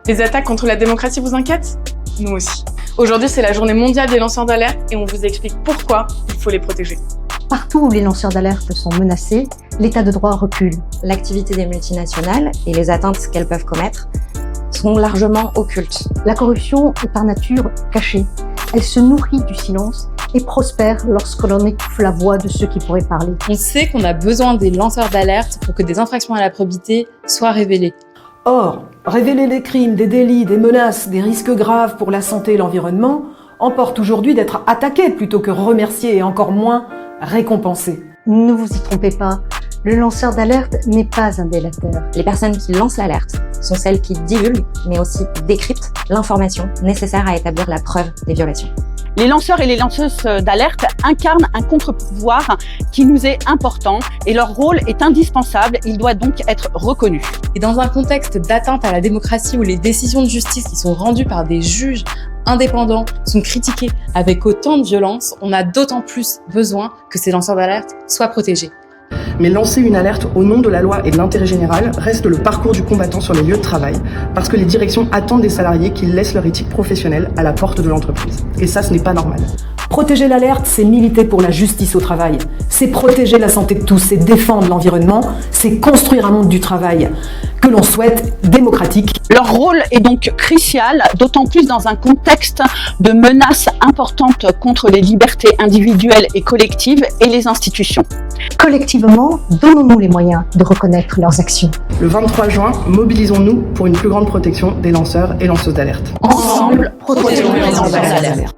Les attaques contre la démocratie vous inquiètent? Nous aussi. Aujourd'hui, c'est la journée mondiale des lanceurs d'alerte et on vous explique pourquoi il faut les protéger. Partout où les lanceurs d'alerte sont menacés, l'état de droit recule. L'activité des multinationales et les atteintes qu'elles peuvent commettre sont largement occultes. La corruption est par nature cachée. Elle se nourrit du silence et prospère lorsque l'on étouffe la voix de ceux qui pourraient parler. On sait qu'on a besoin des lanceurs d'alerte pour que des infractions à la probité soient révélées. Or, révéler des crimes, des délits, des menaces, des risques graves pour la santé et l'environnement emporte aujourd'hui d'être attaqué plutôt que remercié et encore moins récompensé. Ne vous y trompez pas, le lanceur d'alerte n'est pas un délateur. Les personnes qui lancent l'alerte sont celles qui divulguent, mais aussi décryptent l'information nécessaire à établir la preuve des violations. Les lanceurs et les lanceuses d'alerte incarnent un contre-pouvoir qui nous est important et leur rôle est indispensable, il doit donc être reconnu. Et dans un contexte d'atteinte à la démocratie où les décisions de justice qui sont rendues par des juges indépendants sont critiquées avec autant de violence, on a d'autant plus besoin que ces lanceurs d'alerte soient protégés. Mais lancer une alerte au nom de la loi et de l'intérêt général reste le parcours du combattant sur les lieux de travail, parce que les directions attendent des salariés qu'ils laissent leur éthique professionnelle à la porte de l'entreprise. Et ça, ce n'est pas normal. Protéger l'alerte, c'est militer pour la justice au travail. C'est protéger la santé de tous, c'est défendre l'environnement, c'est construire un monde du travail que l'on souhaite démocratique. Leur rôle est donc crucial, d'autant plus dans un contexte de menaces importantes contre les libertés individuelles et collectives et les institutions. Collectivement, donnons-nous les moyens de reconnaître leurs actions. Le 23 juin, mobilisons-nous pour une plus grande protection des lanceurs et lanceuses d'alerte. Ensemble, protégeons les lanceurs d'alerte.